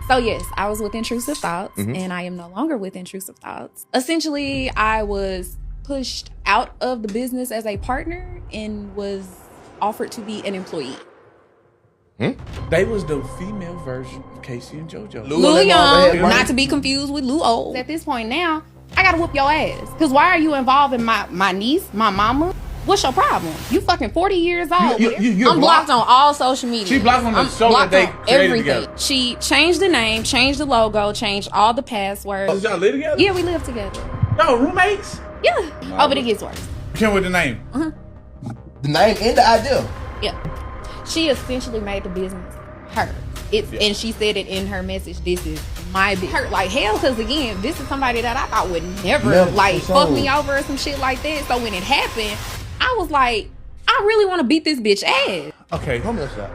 So yes, I was with Intrusive Thoughts, and I am no longer with Intrusive Thoughts. Essentially, I was pushed out of the business as a partner and was offered to be an employee. They was the female version of Casey and JoJo. Lou Young, not to be confused with Lou Old. At this point now, I gotta whoop your ass. Cause why are you involving my niece, my mama? What's your problem? You fucking 40 years old. You're I'm blocked on all social media. She blocked on the show that they created together. She changed the name, changed the logo, changed all the passwords. Did y'all live together? Yeah, we live together. Y'all roommates? Yeah. Oh, but it gets worse. Can't with the name. The name and the idea. Yeah. She essentially made the business her. And she said it in her message, this is my business. Hurt like hell, because again, this is somebody that I thought would never fuck me over or some shit like that. So when it happened, I was like, I really want to beat this bitch ass. Okay. Hold me a shot.